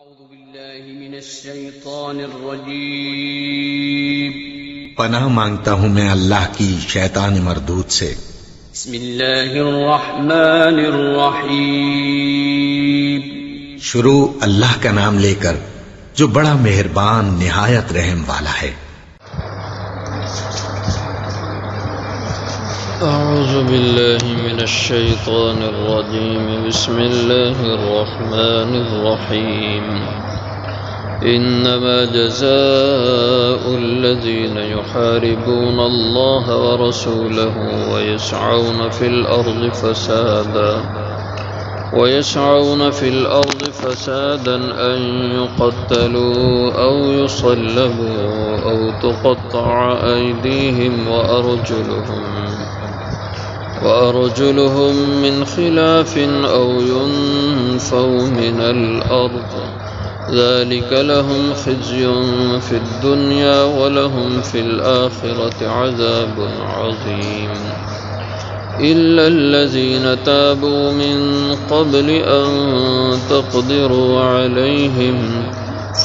أعوذ بالله من الشيطان الرجيم پناہ مانگتا ہوں میں اللہ کی شیطان مردود سے۔ بسم الله الرحمن الرحيم شروع اللہ کا نام لے کر جو بڑا مہربان نہایت رحم والا ہے۔ أعوذ بالله من الشيطان الرجيم بسم الله الرحمن الرحيم إنما جزاء الذين يحاربون الله ورسوله ويسعون في الأرض فسادا أن يقتلوا أو يصلبوا أو تقطع أيديهم وأرجلهم من خلاف أو ينفوا من الأرض ذلك لهم خزي في الدنيا ولهم في الآخرة عذاب عظيم إلا الذين تابوا من قبل أن تقدروا عليهم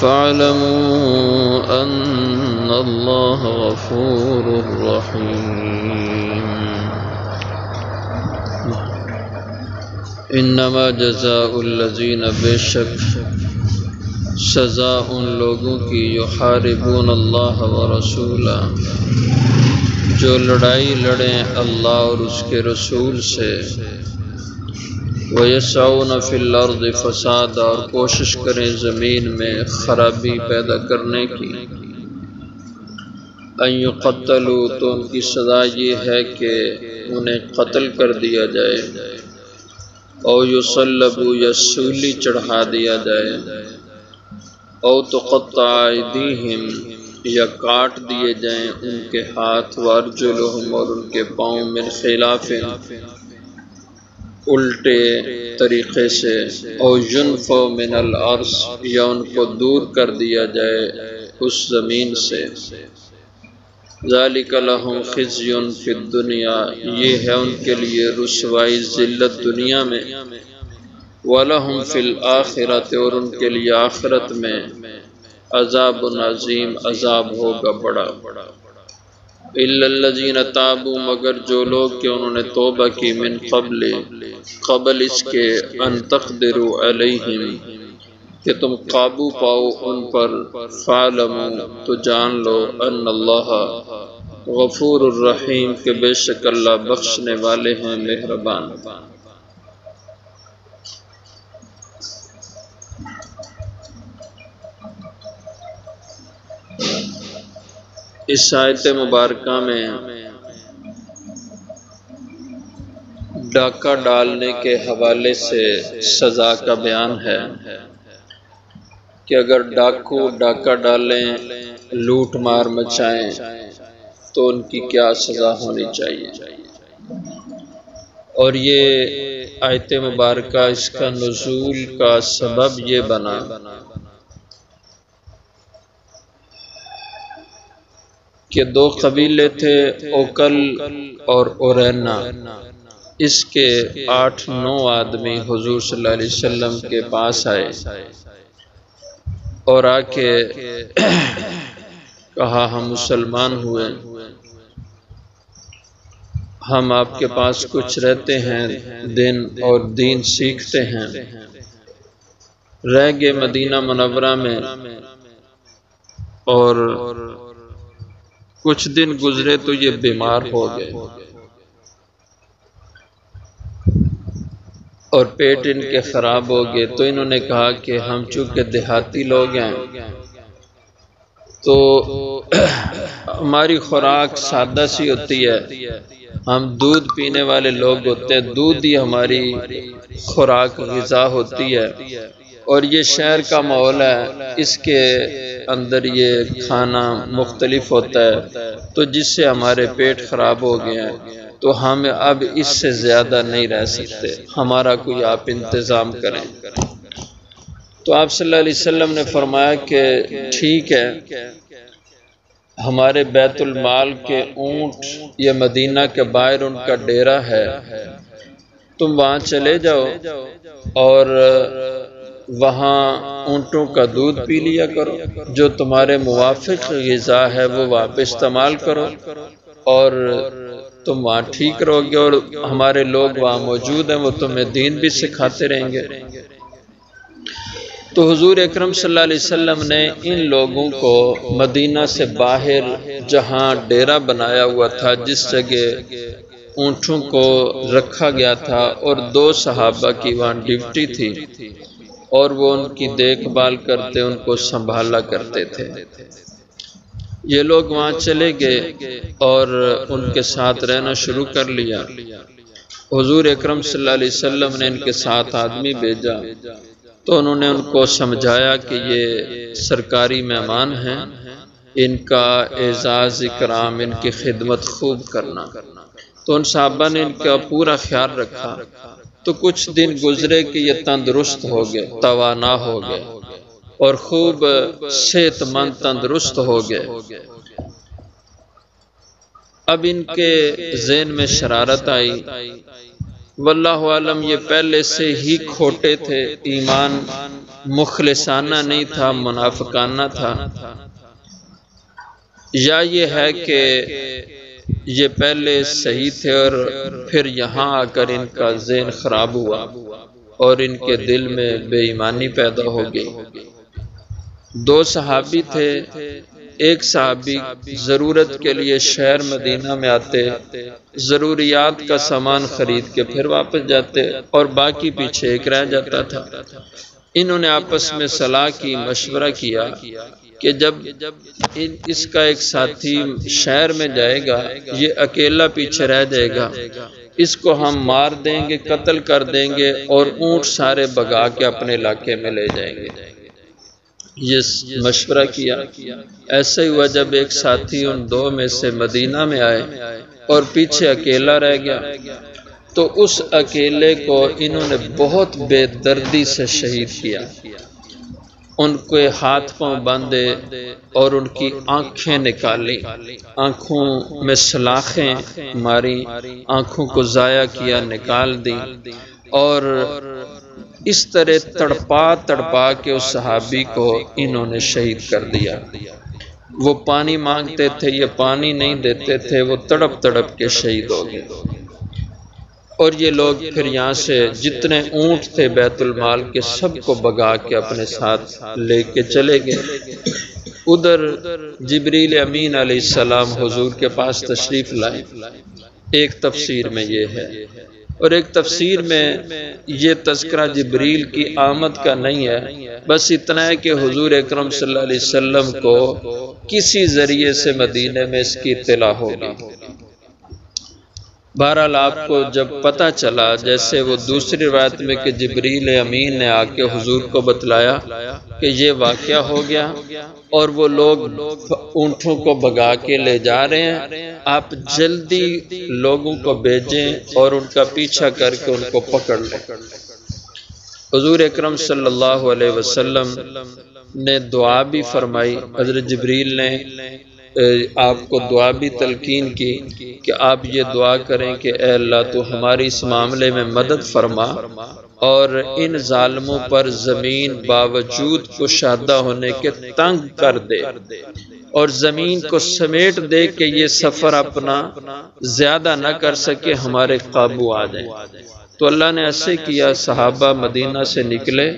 فاعلموا أن الله غفور رحيم انما جزاء الذین بے شک سزا ان لوگوں کی یحاربون اللہ ورسولہ جو لڑائی لڑیں اللہ اور اس کے رسول سے ویسعون فی الارض فسادا اور کوشش کریں زمین میں خرابی پیدا کرنے کی ان یقتلوا تو ان کی سزا یہ ہے کہ انہیں قتل کر دیا جائے او یصلبوا یا سولی چڑھا دیا جائے او تقطع ایدیہم یا کاٹ دیے جائیں ان کے ہاتھ وارجلہم اور ان کے پاؤں من خلاف الٹے طریقے سے او ینفوا من الارض یا ان کو دور کر دیا جائے اس زمین سے ذالک لہم خزی فی الدنیا یہ ہے ان کے لیے رسوائی ذلت دنیا میں وَلَهُمْ فِي الْآخِرَةِ اور ان کے لیے آخرت میں عذاب عظیم عذاب ہوگا بڑا إِلَّا الَّذِينَ تَابُوا مگر جو لوگ کہ انہوں نے توبہ کی من قبل اس کے ان تقدروا علیہم کہ تم قابو پاؤ ان پر فَاعْلَمُوا تو جان لو ان اللہ غفور الرحیم کہ بے شک اللہ بخشنے والے ہیں مہربان۔ اس آیت مبارکہ میں ڈاکہ ڈالنے کے حوالے سے سزا کا بیان ہے کہ اگر ڈاکو ڈاکہ ڈالیں لوٹ مار مچائیں تو ان کی کیا سزا ہونی چاہیے، اور یہ آیت مبارکہ اس کا نزول کا سبب یہ بنا کہ دو قبیلے تھے اوکل اور اورینا، اس کے 8-9 آدمی حضور صلی اللہ علیہ وسلم کے پاس آئے اور آ کے کہا ہم مسلمان ہوئے، ہم آپ کے پاس کچھ رہتے ہیں دن اور دین سیکھتے ہیں، رہ گئے مدینہ منورہ میں اور کچھ دن گزرے تو یہ بیمار ہو گئے اور پیٹ ان کے خراب ہو گئے، تو انہوں نے کہا کہ ہم چونکہ دیہاتی لوگ ہیں تو ہماری خوراک سادہ سی ہوتی ہے، ہم دودھ پینے والے لوگ ہوتے ہیں، دودھ ہی ہماری خوراک غذا ہوتی ہے، اور یہ شہر کا ماحول ہے اس کے اندر یہ کھانا مختلف ہوتا ہے، تو جس سے ہمارے پیٹ خراب ہو گئے ہیں تو ہم اب اس سے زیادہ نہیں رہ سکتے، ہمارا کوئی آپ انتظام کریں۔ تو آپ صلی اللہ علیہ وسلم نے فرمایا کہ ٹھیک ہے، ہمارے بیت المال کے اونٹ یہ مدینہ کے باہر ان کا ڈیرا ہے، تم وہاں چلے جاؤ اور وہاں اونٹوں کا دودھ پی لیا کرو، جو تمہارے موافق غذا ہے وہ وہاں پہ استعمال کرو، اور تم وہاں ٹھیک رہو گے، اور ہمارے لوگ وہاں موجود ہیں، وہ تمہیں دین بھی سکھاتے رہیں گے۔ تو حضور اکرم صلی اللہ علیہ وسلم نے ان لوگوں کو مدینہ سے باہر جہاں ڈیرا بنایا ہوا تھا، جس جگہ اونٹوں کو رکھا گیا تھا، اور 2 صحابہ کی وہاں ڈیوٹی تھی، اور وہ ان کی دیکھ بھال کرتے، ان کو سنبھالا کرتے تھے۔ یہ لوگ وہاں چلے گئے اور ان کے ساتھ رہنا شروع کر لیا۔ حضور اکرم صلی اللہ علیہ وسلم نے ان کے ساتھ آدمی بھیجا، تو انہوں نے ان کو سمجھایا کہ یہ سرکاری مہمان ہیں، ان کا اعزاز اکرام، ان کی خدمت خوب کرنا۔ تو ان صحابہ نے ان کا پورا خیال رکھا۔ تو کچھ دن گزرے کہ یہ تندرست ہو گئے، توانا ہو گئے، اور خوب صحت مند تندرست ہو گئے۔ اب ان کے ذہن میں شرارت آئی، واللہ عالم یہ پہلے سے ہی کھوٹے تھے، ایمان مخلصانہ نہیں تھا، منافقانہ تھا، یا یہ ہے کہ یہ پہلے صحیح تھے اور پھر یہاں آ کر ان کا ذہن خراب ہوا اور ان کے دل میں بے ایمانی پیدا ہو گئی۔ 2 صحابی تھے، ایک صحابی ضرورت کے لیے شہر مدینہ میں آتے، ضروریات کا سامان خرید کے پھر واپس جاتے، اور باقی پیچھے ایک رہ جاتا تھا۔ انہوں نے آپس میں صلاح کی، مشورہ کیا کہ جب اس کا ایک ساتھی شہر میں جائے گا، یہ اکیلا پیچھے رہ جائے گا، اس کو ہم مار دیں گے، قتل کر دیں گے، اور اونٹ سارے بھگا کے اپنے علاقے میں لے جائیں گے۔ یہ مشورہ کیا۔ ایسا ہی ہوا، جب ایک ساتھی ان 2 میں سے مدینہ میں آئے اور پیچھے اکیلا رہ گیا، تو اس اکیلے کو انہوں نے بہت بے دردی سے شہید کیا۔ ان کے ہاتھ پاؤں باندھے اور ان کی آنکھیں نکالی، آنکھوں میں سلاخیں ماری، آنکھوں کو ضائع کیا، نکال دی، اور اس طرح تڑپا تڑپا کے اس صحابی کو انہوں نے شہید کر دیا۔ وہ پانی مانگتے تھے، یہ پانی نہیں دیتے تھے، وہ تڑپ تڑپ کے شہید ہو گئے۔ اور یہ لوگ پھر یہاں سے جتنے اونٹ تھے بیت المال کے، سب کو بگا کے اپنے ساتھ لے کے چلے گئے۔ ادھر جبریل امین علیہ السلام حضور کے پاس تشریف لائے۔ ایک تفسیر میں یہ ہے، اور ایک تفسیر میں یہ تذکرہ جبریل کی آمد کا نہیں ہے، بس اتنا ہے کہ حضور اکرم صلی اللہ علیہ وسلم کو کسی ذریعے سے مدینے میں اس کی اطلاع ہوگی۔ بہرحال آپ کو جب پتہ چلا، جیسے وہ دوسری روایت میں کہ جبریل امین نے آ کے حضور کو بتلایا کہ یہ واقعہ ہو گیا اور وہ لوگ اونٹوں کو بھگا کے لے جا رہے ہیں، آپ جلدی لوگوں کو بھیجیں اور ان کا پیچھا کر کے ان کو پکڑ لیں۔ حضور اکرم صلی اللہ علیہ وسلم نے دعا بھی فرمائی، حضرت جبریل نے آپ کو دعا بھی تلقین کی کہ آپ یہ دعا کریں کہ اے اللہ تو ہماری اس معاملے میں مدد فرما اور ان ظالموں پر زمین باوجود کشادہ ہونے کے تنگ کر دے اور زمین کو سمیٹ دے کہ یہ سفر اپنا زیادہ نہ کر سکے، ہمارے قابو آ جائیں۔ تو اللہ نے ایسے کیا، صحابہ مدینہ سے نکلے،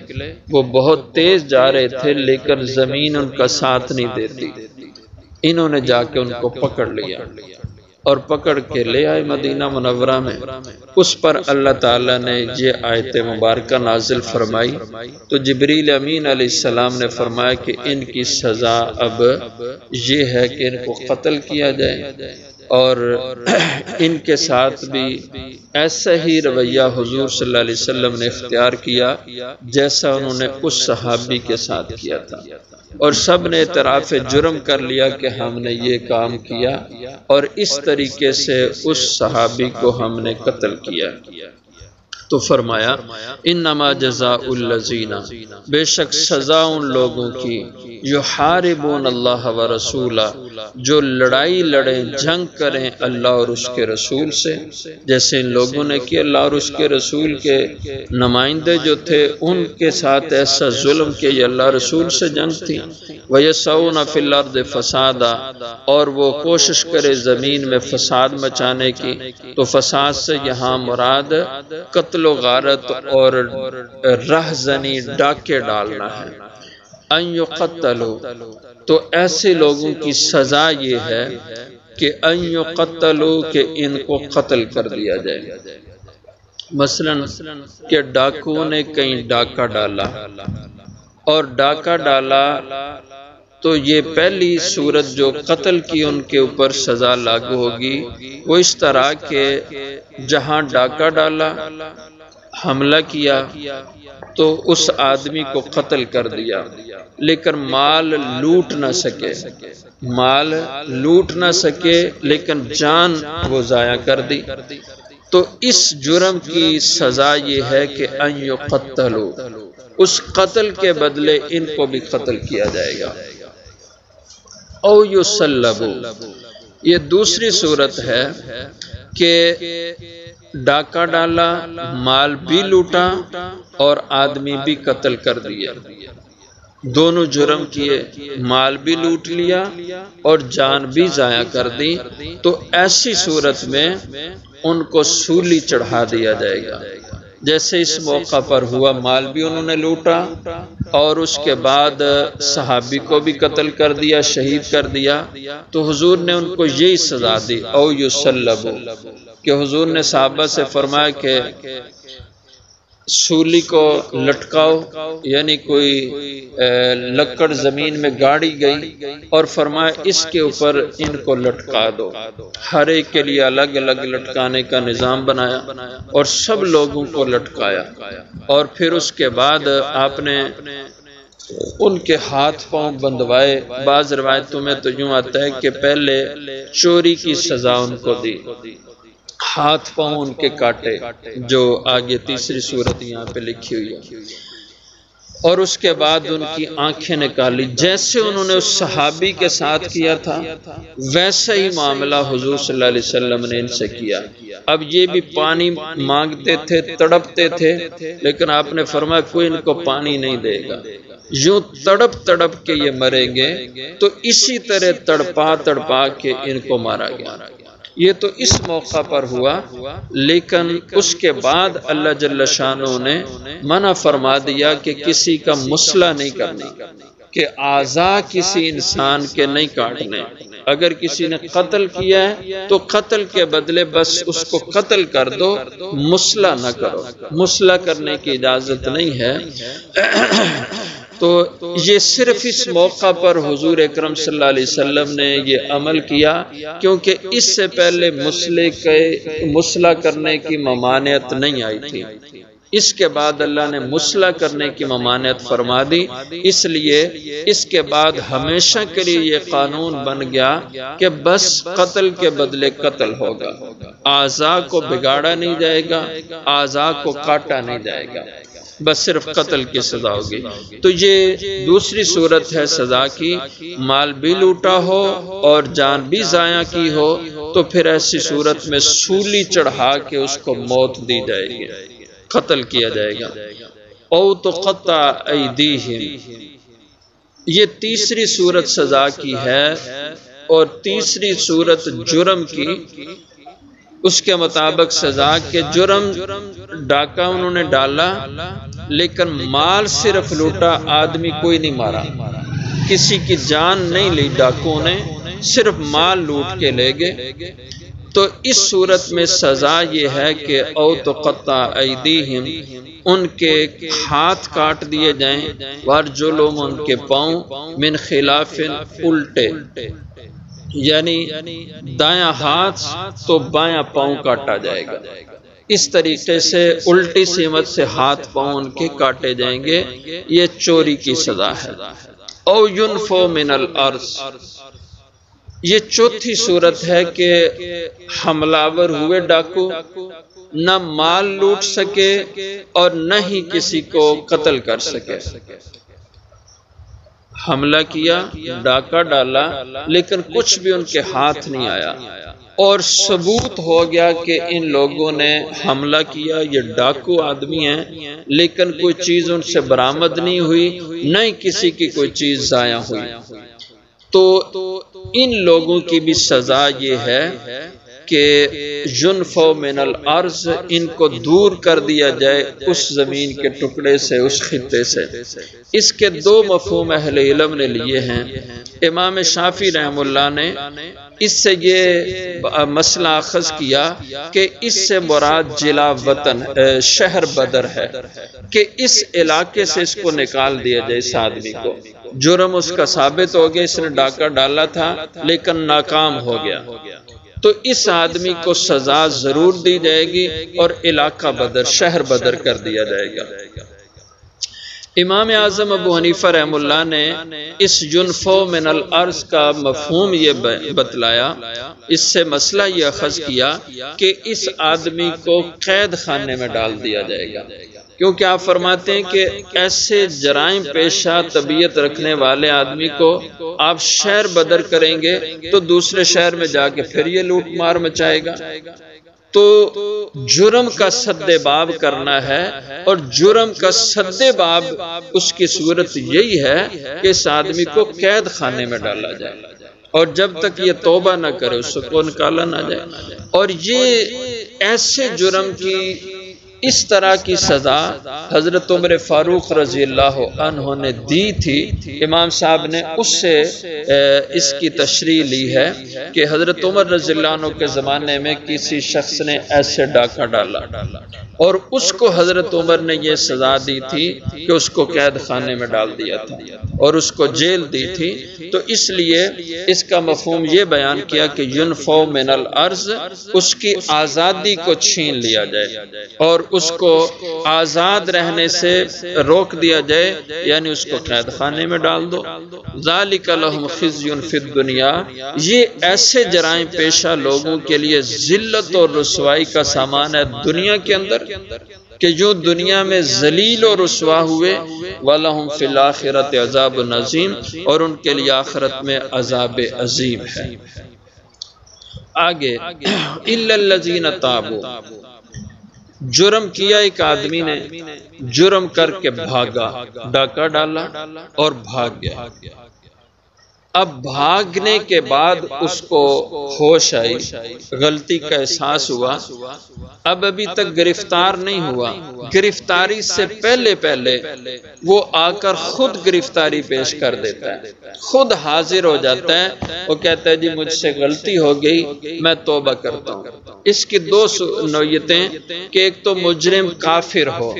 وہ بہت تیز جا رہے تھے لیکن زمین ان کا ساتھ نہیں دیتی، انہوں نے جا کے ان کو پکڑ لیا اور پکڑ کے لے آئے مدینہ منورہ میں۔ اس پر اللہ تعالیٰ نے یہ آیت مبارکہ نازل فرمائی، تو جبریل امین علیہ السلام نے فرمایا کہ ان کی سزا اب یہ ہے کہ ان کو قتل کیا جائے، اور ان کے ساتھ بھی ایسا ہی رویہ حضور صلی اللہ علیہ وسلم نے اختیار کیا جیسا انہوں نے اس صحابی کے ساتھ کیا تھا، اور سب نے اعتراف جرم کر لیا کہ ہم نے یہ کام کیا اور اس طریقے سے اس صحابی کو ہم نے قتل کیا۔ تو فرمایا انما جزاء الذین، بے شک سزا ان لوگوں کی یحاربون اللہ ورسولہ، جو لڑائی لڑیں جنگ کریں اللہ اور اس کے رسول سے، جیسے ان لوگوں نے کہ اللہ اور اس کے رسول کے نمائندے جو تھے ان کے ساتھ ایسا ظلم کہ یہ اللہ رسول سے جنگ تھی۔ وَيَسْعَوْنَ فِي الْأَرْضِ فَسَادًا، اور وہ کوشش کرے زمین میں فساد مچانے کی، تو فساد سے یہاں مراد قتل و غارت اور رہزنی ڈاکے ڈالنا ہے۔ ان یقتلوا، تو ایسے لوگوں کی سزا یہ ہے کہ ان یقتلوا، کہ ان کو قتل کر دیا جائے۔ مثلا کہ ڈاکو نے کہیں ڈاکہ ڈالا اور ڈاکہ ڈالا تو یہ پہلی صورت جو قتل کی ان کے اوپر سزا لاگو ہوگی وہ اس طرح کہ جہاں ڈاکہ ڈالا، حملہ کیا تو اس آدمی کو قتل کر دیا، لیکن مال لوٹ نہ سکے، مال لوٹ نہ سکے لیکن جان وہ ضائع کر دی، تو اس جرم کی سزا یہ ہے کہ ان یقتلوا، اس قتل کے بدلے ان کو بھی قتل کیا جائے گا۔ او یصلبوا، یہ دوسری صورت ہے کہ ڈاکہ ڈالا، مال بھی لوٹا اور آدمی بھی قتل کر دیا، دونوں جرم کیے، مال بھی لوٹ لیا اور جان بھی ضائع کر دی، تو ایسی صورت میں ان کو سولی چڑھا دیا جائے گا۔ جیسے اس موقع پر ہوا، مال بھی انہوں نے لوٹا اور اس کے بعد صحابی کو بھی قتل کر دیا، شہید کر دیا، تو حضور نے ان کو یہی سزا دی، او یصلبوا، کہ حضور نے صحابہ سے فرمایا کہ سولی کو لٹکاؤ، یعنی کوئی لکڑ زمین میں گاڑی گئی اور فرمایا اس کے اوپر ان کو لٹکا دو، ہر ایک کے لیے الگ الگ لٹکانے کا نظام بنایا اور سب لوگوں کو لٹکایا، اور پھر اس کے بعد آپ نے ان کے ہاتھ پاؤں بندھوائے۔ بعض روایتوں میں تو یوں آتا ہے کہ پہلے چوری کی سزا ان کو دی، ہاتھ پاؤں ان کے کاٹے، جو آگے تیسری صورت یہاں پہ لکھی ہوئی ہے، اور اس کے بعد ان کی آنکھیں نکالی، جیسے انہوں نے اس صحابی کے ساتھ کیا تھا ویسا ہی معاملہ حضور صلی اللہ علیہ وسلم نے ان سے کیا۔ اب یہ بھی پانی مانگتے تھے، تڑپتے تھے، لیکن آپ نے فرمایا کوئی ان کو پانی نہیں دے گا، یوں تڑپ تڑپ کے یہ مریں گے، تو اسی طرح تڑپا تڑپا کے ان کو مارا گیا۔ یہ تو اس موقع پر ہوا، لیکن اس کے بعد اللہ جل شانہ نے منع فرما دیا کہ کسی کا مسئلہ نہیں کرنا، کہ اعضاء کسی انسان کے نہیں کاٹنے۔ اگر کسی نے قتل کیا ہے تو قتل کے بدلے بس اس کو قتل کر دو، مسئلہ نہ کرو، مسئلہ کرنے کی اجازت نہیں ہے۔ تو یہ صرف اس موقع پر حضور اکرم صلی اللہ علیہ وسلم نے یہ عمل کیا، کیونکہ اس سے پہلے مسئلہ کرنے کی ممانعت نہیں آئی تھی، اس کے بعد اللہ نے مسئلہ کرنے کی ممانعت فرما دی، اس لیے اس کے بعد ہمیشہ کے لیے یہ قانون بن گیا کہ بس قتل کے بدلے قتل ہوگا، اعضاء کو بگاڑا نہیں جائے گا، اعضاء کو کاٹا نہیں جائے گا، بس صرف قتل کی سزا ہوگی۔ تو یہ دوسری صورت ہے سزا کی، مال بھی لوٹا ہو اور جان بھی ضائع کی ہو، تو پھر ایسی صورت میں سولی چڑھا کے اس کو موت دی جائے گی، قتل کیا جائے گا۔ او تقطع ایدیہم، یہ تیسری صورت سزا کی ہے، اور تیسری صورت جرم کی، اس کے مطابق سزا کے جرم ڈاکہ انہوں نے ڈالا لیکن مال صرف لوٹا، آدمی کوئی نہیں مارا، کسی کی جان نہیں لی، ڈاکوں نے صرف مال لوٹ کے لے گئے، تو اس صورت میں سزا یہ ہے کہ او تقطع ایدیہم، ان کے ہاتھ کاٹ دیے جائیں، وارجلہم، ان کے پاؤں، من خلاف، الٹے، یعنی دایاں ہاتھ تو بایاں پاؤں کاٹا جائے گا، اس طریقے سے الٹی سمت سے ہاتھ پاؤں ان کے کاٹے جائیں گے، یہ چوری کی سزا ہے۔ او ینفو من الارض، یہ چوتھی صورت ہے کہ حملہ ور ہوئے ڈاکو، نہ مال لوٹ سکے اور نہ ہی کسی کو قتل کر سکے، حملہ کیا، ڈاکہ ڈالا، لیکن کچھ بھی ان کے ہاتھ نہیں آیا، اور ثبوت ہو گیا کہ ان لوگوں نے حملہ کیا، یہ ڈاکو آدمی ہیں، لیکن کوئی چیز ان سے برآمد نہیں ہوئی، نہ ہی کسی کی کوئی چیز ضائع ہوئی، تو ان لوگوں کی بھی سزا یہ ہے کہ ينفوا من الارض، ان کو دور کر دیا جائے اس زمین کے ٹکڑے سے، اس خطے سے۔ اس کے دو مفہوم اہل علم نے لیے ہیں۔ امام شافعی رحم اللہ نے اس سے یہ مسئلہ اخذ کیا کہ اس سے مراد جلا وطن شہر بدر ہے، کہ اس علاقے سے اس کو نکال دیا جائے، اس آدمی کو۔ جرم اس کا ثابت ہو گیا، اس نے ڈاکہ ڈالا تھا لیکن ناکام ہو گیا، تو اس آدمی کو سزا ضرور دی جائے گی اور علاقہ بدر، شہر بدر کر دیا جائے گا۔ امام اعظم ابو حنیفہ رحم اللہ نے اس ينفوا من الارض کا مفہوم یہ بتلایا، اس سے مسئلہ یہ اخذ کیا کہ اس آدمی کو قید خانے میں ڈال دیا جائے گا، کیونکہ آپ فرماتے ہیں کہ ایسے جرائم پیشہ طبیعت رکھنے والے آدمی کو آپ شہر بدر کریں گے تو دوسرے شہر میں جا کے پھر یہ لوٹ مار مچائے گا، تو جرم کا سد باب کرنا ہے، اور جرم کا سد باب اس کی صورت یہی ہے کہ اس آدمی کو قید خانے میں ڈالا جائے، اور جب تک یہ توبہ نہ کرے اس کو نکالا نہ جائے۔ اور یہ ایسے جرم کی اس طرح کی سزا حضرت عمر فاروق رضی اللہ عنہ نے دی تھی، امام صاحب نے اس سے اس کی تشریح لی ہے کہ حضرت عمر رضی اللہ عنہ کے زمانے میں کسی شخص نے ایسے ڈاکہ ڈالا اور اس کو حضرت عمر نے یہ سزا دی تھی کہ اس کو قید خانے میں ڈال دیا تھا اور اس کو جیل دی تھی، تو اس لیے اس کا مفہوم یہ بیان کیا کہ ينفوا من الارض، اس کی آزادی کو چھین لیا جائے اور اس کو آزاد رہنے سے روک دیا جائے، یعنی اس کو قید خانے میں ڈال دو۔ ذالک لہم خزی فی الدنیا، یہ ایسے جرائم پیشہ لوگوں کے لیے ذلت اور رسوائی کا سامان ہے دنیا کے اندر کہ جو دنیا میں ذلیل اور رسوا ہوئے، وَلَهُمْ فِي الْآخِرَةِ عَذَابٌ عَظِيمٌ، اور ان کے لیے آخرت میں عذاب عظیم ہے۔ آگے إِلَّا الَّذِينَ تَابُوا، جرم کیا ایک آدمی نے، جرم کر کے بھاگا، ڈاکہ ڈالا اور بھاگ گیا، اب بھاگنے کے بعد اس کو ہوش آئی، غلطی کا احساس ہوا، اب ابھی تک گرفتار نہیں ہوا، گرفتاری سے پہلے وہ آ کر خود گرفتاری پیش کر دیتا ہے، خود حاضر ہو جاتا ہے، وہ کہتا ہے جی مجھ سے غلطی ہو گئی، میں توبہ کرتا ہوں۔ اس کی دو نوعیتیں کہ ایک تو مجرم کافر ہو،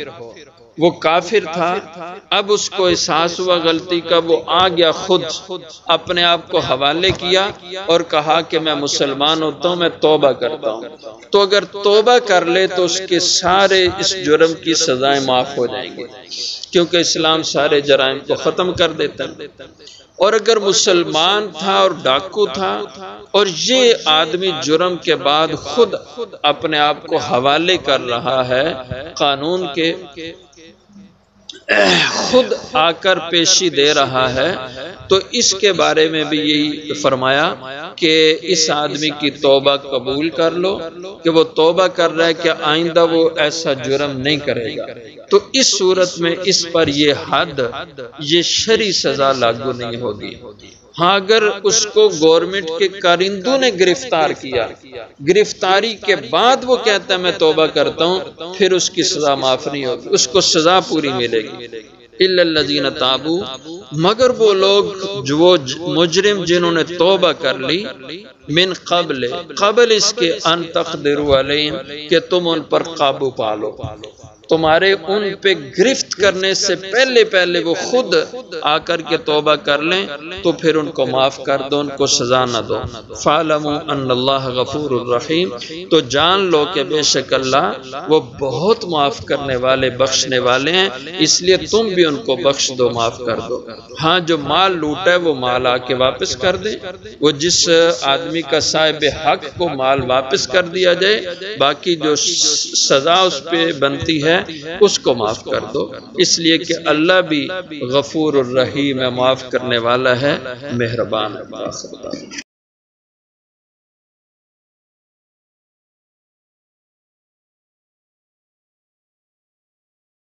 وہ کافر تھا، اب اس کو احساس ہوا غلطی کا، وہ آ گیا، خود اپنے آپ کو حوالے کیا اور کہا کہ میں مسلمان ہوتا ہوں، میں توبہ کرتا ہوں، تو اگر توبہ کر لے تو اس کے سارے اس جرم کی سزائیں معاف ہو جائیں گی، کیونکہ اسلام سارے جرائم کو ختم کر دیتا ہے۔ اور اگر مسلمان تھا اور ڈاکو تھا اور یہ آدمی جرم کے بعد خود اپنے آپ کو حوالے کر رہا ہے قانون کے، خود آ کر پیشی دے رہا ہے، تو اس کے بارے میں بھی یہی فرمایا کہ اس آدمی کی توبہ قبول کر لو کہ وہ توبہ کر رہا ہے کہ آئندہ وہ ایسا جرم نہیں کرے گا، تو اس صورت میں اس پر یہ حد، یہ شرعی سزا لاگو نہیں ہوگی۔ ہاں اگر اس کو گورنمنٹ کے کارندوں نے گرفتار کیا، گرفتاری کے بعد وہ کہتا ہے میں توبہ کرتا ہوں، پھر اس کی سزا معاف نہیں ہوگی، اس کو سزا پوری ملے گی۔ اِلَّا الَّذِينَ تَابُوا، مگر وہ لوگ جو وہ مجرم جنہوں نے توبہ کر لی، من قبل اس کے ان تقدروا علیہم، کہ تم ان پر قابو پالو، تمہارے ان پہ گرفت کرنے سے پہلے وہ خود آ کر کے توبہ کر لیں تو پھر ان کو معاف کر دو، ان کو سزا نہ دو۔ فَاعْلَمُوا أَنَّ اللَّهَ غَفُورٌ رَحِيمٌ، تو جان لو کہ بے شک اللہ وہ بہت معاف کرنے والے، بخشنے والے ہیں، اس لیے تم بھی ان کو بخش دو، معاف کر دو۔ ہاں جو مال لوٹا ہے وہ مال آ کے واپس کر دے، وہ جس آدمی کا صاحب حق کو مال واپس کر دیا جائے، باقی جو سزا اس پہ بنتی ہے اس کو معاف کر دو، اس لیے کہ اللہ بھی غفور الرحیم ہے، معاف کرنے والا ہے، مہربان ہے۔